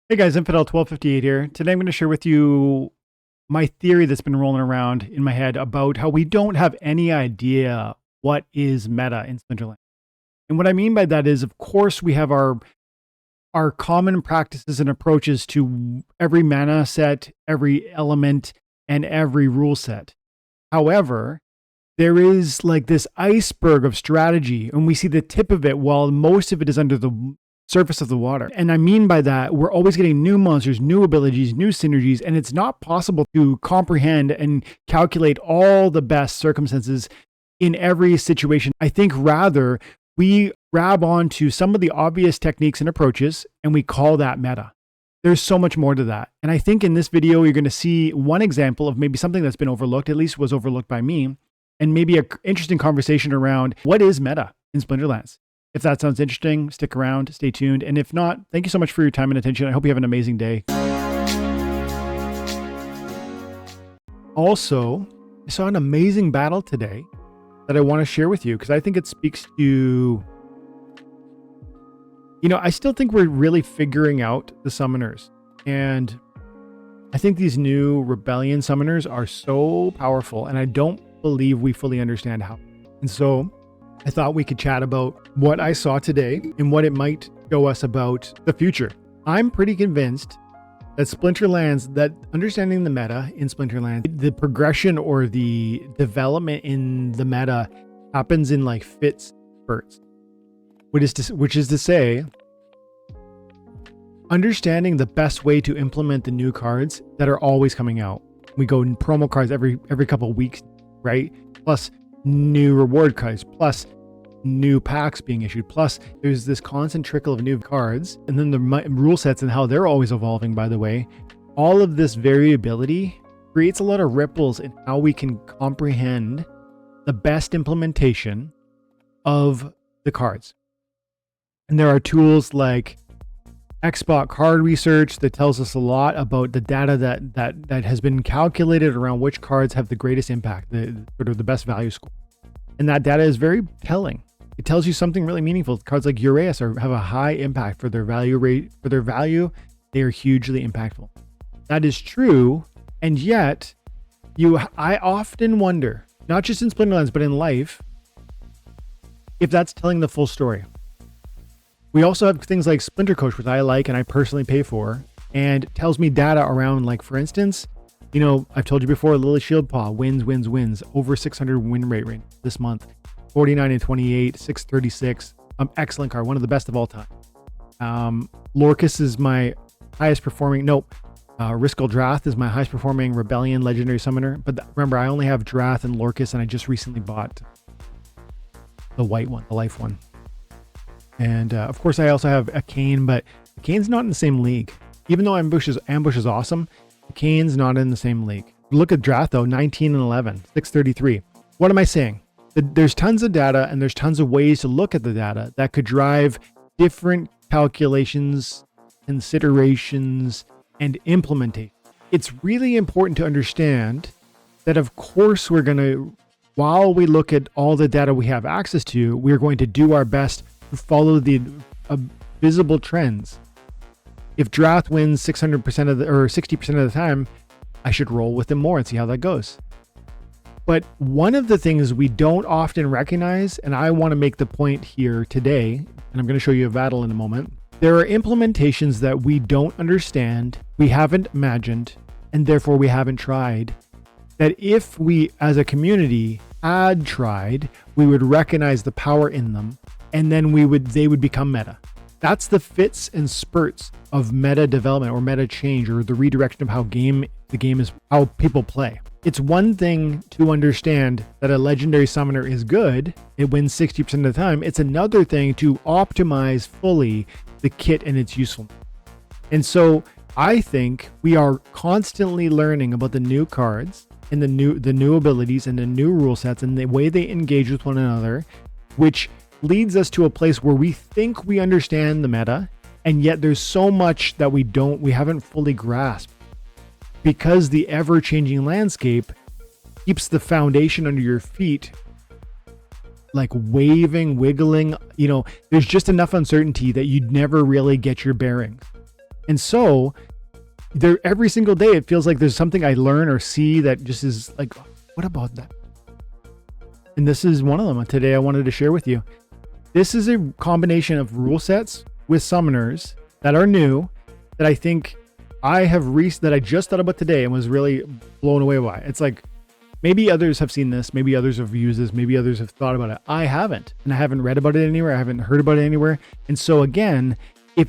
Hey guys, Infidel1258 here. Today I'm going to share with you my theory that's been rolling around in my head about how we don't have any idea what is meta in Splinterlands. And what I mean by that is, of course, we have our common practices and approaches to every mana set, every element, and every rule set. However, there is like this iceberg of strategy, and we see the tip of it while most of it is under the surface of the water. And I mean by that, we're always getting new monsters, new abilities, new synergies, and it's not possible to comprehend and calculate all the best circumstances in every situation. I think rather we grab onto some of the obvious techniques and approaches and we call that meta. There's so much more to that. And I think in this video, you're going to see one example of maybe something that's been overlooked, at least was overlooked by me, and maybe an interesting conversation around what is meta in Splinterlands. If that sounds interesting, stick around, stay tuned. And if not, thank you so much for your time and attention. I hope you have an amazing day. Also, I saw an amazing battle today that I want to share with you because I think it speaks to, I still think we're really figuring out the summoners. And I think these new rebellion summoners are so powerful, and I don't believe we fully understand how. And so I thought we could chat about what I saw today and what it might show us about the future. I'm pretty convinced that Splinterlands, that understanding the meta in Splinterlands, the progression or the development in the meta happens in like fits, spurts, which is to say, understanding the best way to implement the new cards that are always coming out. We go in promo cards every couple of weeks, right? Plus new reward cards, plus new packs being issued, plus there's this constant trickle of new cards, and then the rule sets and how they're always evolving, by the way. All of this variability creates a lot of ripples in how we can comprehend the best implementation of the cards. And there are tools like Xbox card research that tells us a lot about the data that has been calculated around which cards have the greatest impact, the sort of the best value score. And that data is very telling. It tells you something really meaningful. Cards like Uraeus have a high impact for their value rate. For their value, they are hugely impactful. That is true, and yet I often wonder, not just in Splinterlands but in life, if that's telling the full story. We also have things like Splinter Coach, which I like and I personally pay for, and tells me data around, like, for instance, I've told you before, Lily Shieldpaw wins, over 600 win rate this month, 49 and 28, 636, excellent card, one of the best of all time. Lorcus is my highest performing, Riskel Drath is my highest performing Rebellion legendary summoner, but remember, I only have Drath and Lorcus, and I just recently bought the white one, the life one. And of course, I also have a Kane, but Kane's not in the same league. Even though Ambush is awesome, Kane's not in the same league. Look at Drath though, 19 and 11, 633. What am I saying? There's tons of data and there's tons of ways to look at the data that could drive different calculations, considerations, and implementation. It's really important to understand that, of course, while we look at all the data we have access to, we're going to do our best to follow the visible trends. If Drath wins 600% of or 60% of the time, I should roll with him more and see how that goes. But one of the things we don't often recognize, and I want to make the point here today, and I'm going to show you a battle in a moment, there are implementations that we don't understand, we haven't imagined, and therefore we haven't tried, that if we as a community had tried, we would recognize the power in them, and then they would become meta. That's the fits and spurts of meta development or meta change, or the redirection of how the game is, how people play. It's one thing to understand that a legendary summoner is good, it wins 60% of the time. It's another thing to optimize fully the kit and its usefulness. And so I think we are constantly learning about the new cards and the new abilities and the new rule sets and the way they engage with one another, which leads us to a place where we think we understand the meta, and yet there's so much that we haven't fully grasped, because the ever-changing landscape keeps the foundation under your feet like waving, wiggling. There's just enough uncertainty that you'd never really get your bearings. And so there, every single day, it feels like there's something I learn or see that just is like, what about that? And this is one of them today I wanted to share with you. This is a combination of rule sets with summoners that are new that I think that I just thought about today and was really blown away by. It's like, maybe others have seen this, maybe others have used this, maybe others have thought about it. I haven't, and I haven't read about it anywhere. I haven't heard about it anywhere. And so again, if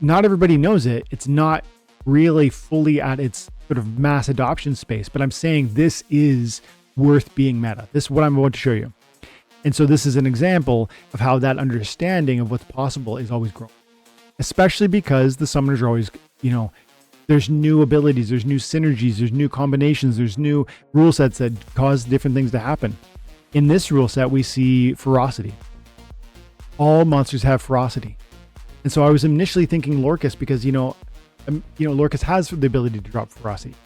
not everybody knows it, it's not really fully at its sort of mass adoption space. But I'm saying this is worth being meta. This is what I'm about to show you. And so this is an example of how that understanding of what's possible is always growing, especially because the summoners are always, there's new abilities, there's new synergies, there's new combinations, there's new rule sets that cause different things to happen. In this rule set, we see ferocity. All monsters have ferocity. And so I was initially thinking Lorcus because, Lorcus has the ability to drop ferocity.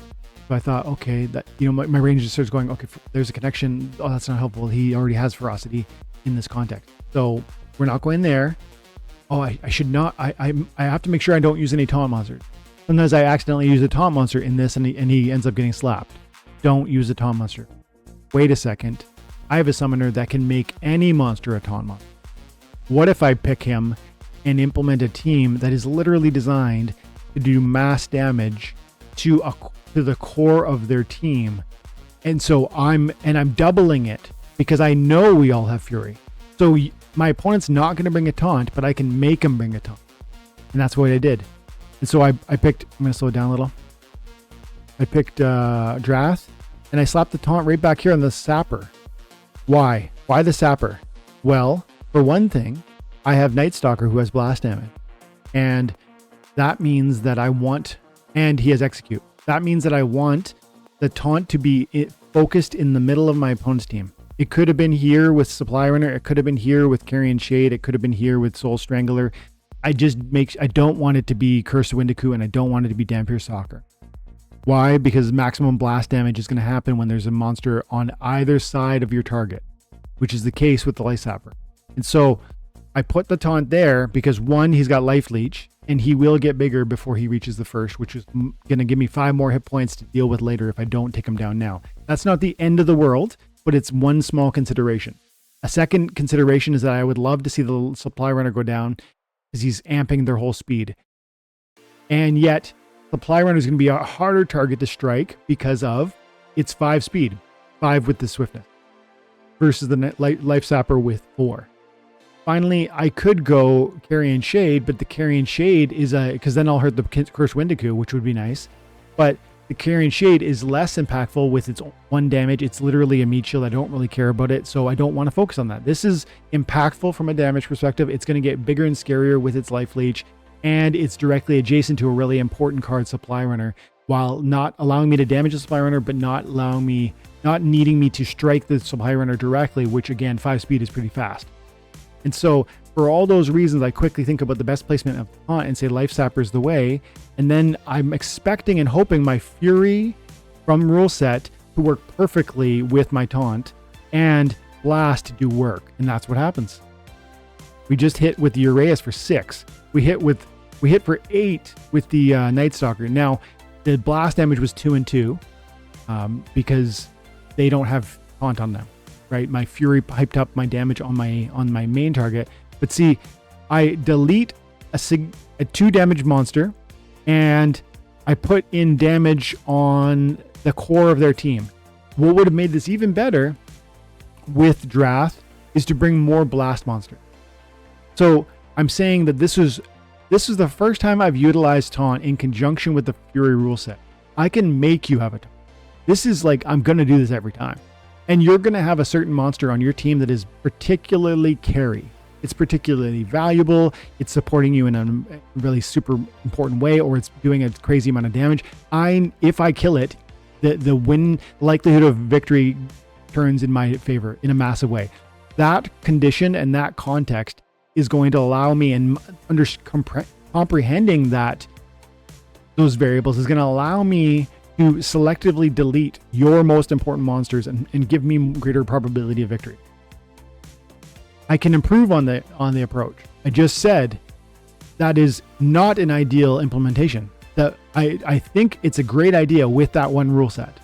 So I thought, okay, that, my range just starts going, okay, there's a connection. Oh, that's not helpful. He already has ferocity in this context. So we're not going there. Oh, I should not, I have to make sure I don't use any taunt monsters. Sometimes I accidentally use a taunt monster in this and he ends up getting slapped. Don't use a taunt monster. Wait a second. I have a summoner that can make any monster a taunt monster. What if I pick him and implement a team that is literally designed to do mass damage to the core of their team? And so I'm doubling it because I know we all have fury. So my opponent's not going to bring a taunt, but I can make him bring a taunt. And that's what I did. And so I picked, I'm going to slow it down a little. I picked Drath, and I slapped the taunt right back here on the Sapper. Why? Why the Sapper? Well, for one thing, I have Night Stalker who has blast damage. And that means that and he has Execute. That means that I want the taunt to be focused in the middle of my opponent's team. It could have been here with Supply Runner. It could have been here with Carrion Shade. It could have been here with Soul Strangler. I don't want it to be Curse of Windiku, and I don't want it to be Dampier Stalker. Why? Because maximum blast damage is going to happen when there's a monster on either side of your target, which is the case with the Life Sapper. And so I put the taunt there because one, he's got Life Leech, and he will get bigger before he reaches the first, which is going to give me 5 more hit points to deal with later if I don't take him down now. That's not the end of the world, but it's one small consideration. A second consideration is that I would love to see the Supply Runner go down because he's amping their whole speed. And yet, Supply Runner is going to be a harder target to strike because of its 5 speed, 5 with the swiftness, versus the Life Sapper with 4. Finally, I could go Carrion Shade, but the Carrion Shade is because then I'll hurt the Curse Windiku, which would be nice. But the Carrion Shade is less impactful with its 1 damage. It's literally a meat shield. I don't really care about it, so I don't want to focus on that. This is impactful from a damage perspective. It's going to get bigger and scarier with its Life Leech, and it's directly adjacent to a really important card, Supply Runner, while not allowing me to damage the Supply Runner, but not needing me to strike the Supply Runner directly, which again, 5 speed is pretty fast. And so for all those reasons, I quickly think about the best placement of taunt and say Life Sapper is the way. And then I'm expecting and hoping my Fury from rule set to work perfectly with my taunt and Blast to do work. And that's what happens. We just hit with the Uraeus for 6. We hit for 8 with the Night Stalker. Now the blast damage was 2 and 2 because they don't have taunt on them. Right, my Fury hyped up my damage on my main target, but see, I delete a 2 damage monster, and I put in damage on the core of their team. What would have made this even better with Drath is to bring more blast monsters. So I'm saying that this is the first time I've utilized taunt in conjunction with the Fury rule set. I can make you have a taunt. This is like I'm gonna do this every time. And you're going to have a certain monster on your team that is particularly carry. It's particularly valuable. It's supporting you in a really super important way, or it's doing a crazy amount of damage. If I kill it, the win likelihood of victory turns in my favor in a massive way. That condition and that context is going to allow me, and comprehending those variables is going to allow me to selectively delete your most important monsters and give me greater probability of victory. I can improve on the approach. I just said that is not an ideal implementation. That I think it's a great idea with that one rule set.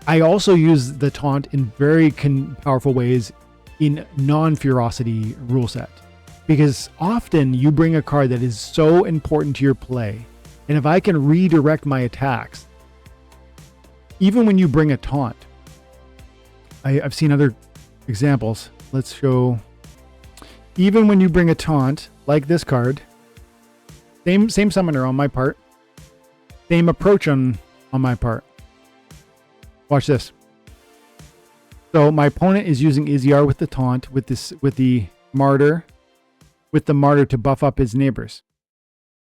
I also use the taunt in very powerful ways in non-ferocity rule set, because often you bring a card that is so important to your play, and if I can redirect my attacks, even when you bring a taunt, I've seen other examples. Let's show. Even when you bring a taunt like this card, same summoner on my part, same approach on my part. Watch this. So my opponent is using Izzyar with the taunt, with the martyr to buff up his neighbors.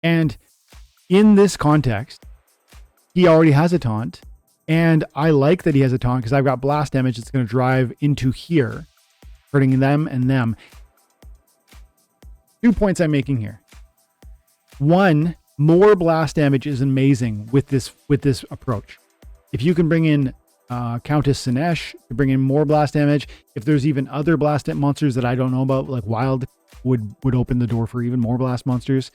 And in this context, he already has a taunt, and I like that he has a taunt because I've got blast damage that's going to drive into here, hurting them and them. 2 points I'm making here. One, more blast damage is amazing with this approach. If you can bring in Countess Sinesh to bring in more blast damage, if there's even other blast monsters that I don't know about, like Wild would open the door for even more blast monsters,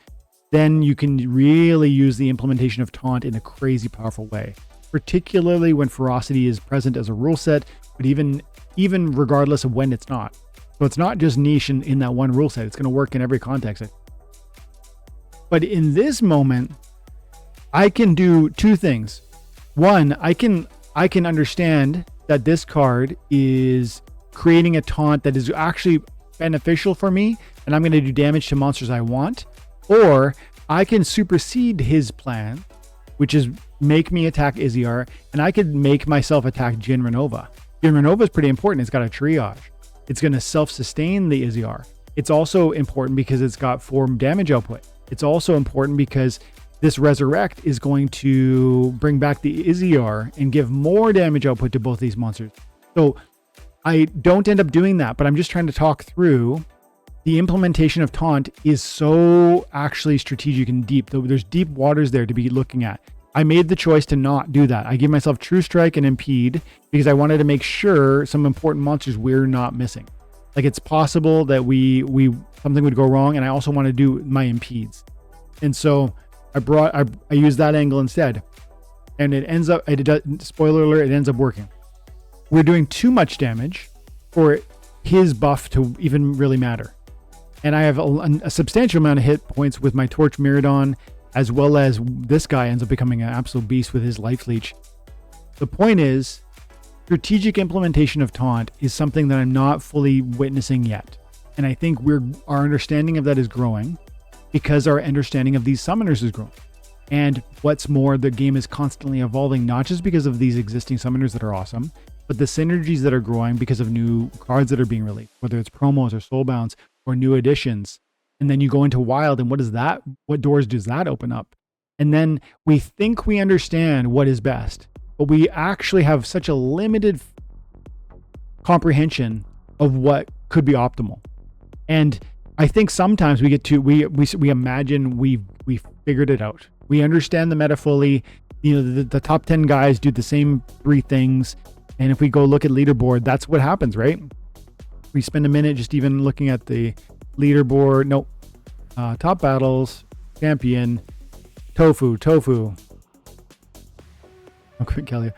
then you can really use the implementation of taunt in a crazy powerful way, particularly when ferocity is present as a rule set, but even regardless of when it's not. So it's not just niche in that one rule set. It's going to work in every context. But in this moment, I can do two things. One, I can understand that this card is creating a taunt that is actually beneficial for me, and I'm going to do damage to monsters I want. Or I can supersede his plan, which is make me attack Izzyar, and I could make myself attack Jin Renova. Jin Renova is pretty important. It's got a triage. It's going to self-sustain the Izzyar. It's also important because it's got 4 damage output. It's also important because this Resurrect is going to bring back the Izzyar and give more damage output to both these monsters. So I don't end up doing that, but I'm just trying to talk through the implementation of taunt is so actually strategic and deep. There's deep waters there to be looking at. I made the choice to not do that. I gave myself True Strike and Impede because I wanted to make sure some important monsters we're not missing. Like, it's possible that we something would go wrong, and I also want to do my Impedes. And so I used that angle instead, and it ends up, spoiler alert, it ends up working. We're doing too much damage for his buff to even really matter. And I have a substantial amount of hit points with my Torch Miradon, as well as this guy ends up becoming an absolute beast with his Life Leech. The point is, strategic implementation of taunt is something that I'm not fully witnessing yet. And I think our understanding of that is growing because our understanding of these summoners is growing. And what's more, the game is constantly evolving, not just because of these existing summoners that are awesome, but the synergies that are growing because of new cards that are being released, whether it's promos or soulbounds or new additions. And then you go into Wild, and what doors does that open up? And then we think we understand what is best, but we actually have such a limited comprehension of what could be optimal. And I think sometimes we imagine we figured it out. We understand the meta fully. You know, the top 10 guys do the same 3 things. And if we go look at Leaderboard, that's what happens, right? We spend a minute just even looking at the Leaderboard. Nope. Top battles, champion, tofu. Oh, quick, Kelly.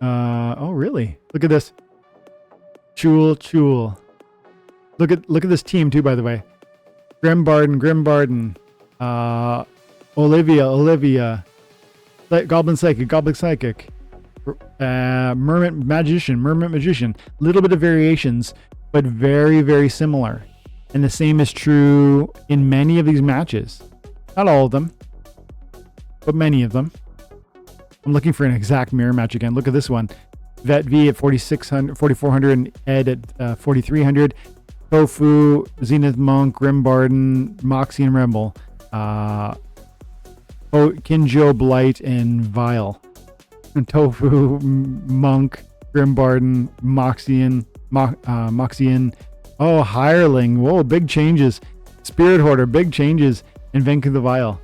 Oh, really? Look at this. Chul. Look at this team too, by the way. Grimbarden. Olivia. Goblin Psychic. Mermit Magician. Little bit of variations, but very, very similar. And the same is true in many of these matches. Not all of them, but many of them. I'm looking for an exact mirror match again. Look at this one. Vet V at 4,400 and Ed at 4,300. Tofu, Zenith Monk, Grimbarden, Moxie and Rebel. Kinjo, Blight, and Vile. And Tofu, Monk, Grimbarden, Moxian. Oh, Hireling. Whoa, big changes. Spirit Hoarder, big changes. And Venku the Vile.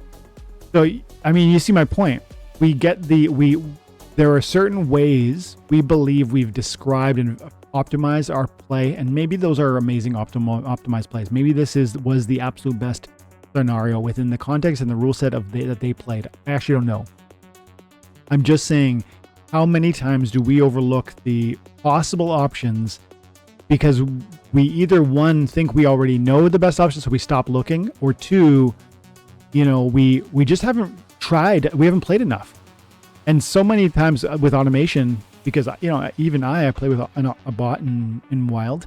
So, I mean, you see my point. There are certain ways we believe we've described and optimize our play, and maybe those are amazing optimized plays. Maybe this was the absolute best scenario within the context and the rule set that they played. I actually don't know. I'm just saying, how many times do we overlook the possible options because we either, one, think we already know the best option, so we stop looking, or two, we just haven't tried, we haven't played enough. And so many times with automation, because even I play with a bot in Wild,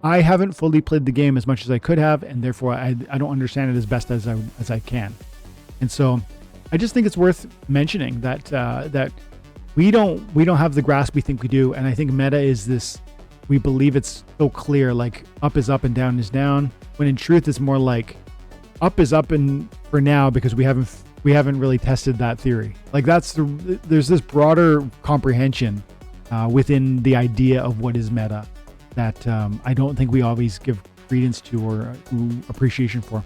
I haven't fully played the game as much as I could have, and therefore I don't understand it as best as I can. And so I just think it's worth mentioning that we don't have the grasp we think we do. And I think meta is this, we believe it's so clear, like up is up and down is down, when in truth it's more like up is up and for now, because we haven't really tested that theory. Like there's this broader comprehension within the idea of what is meta that I don't think we always give credence to or appreciation for.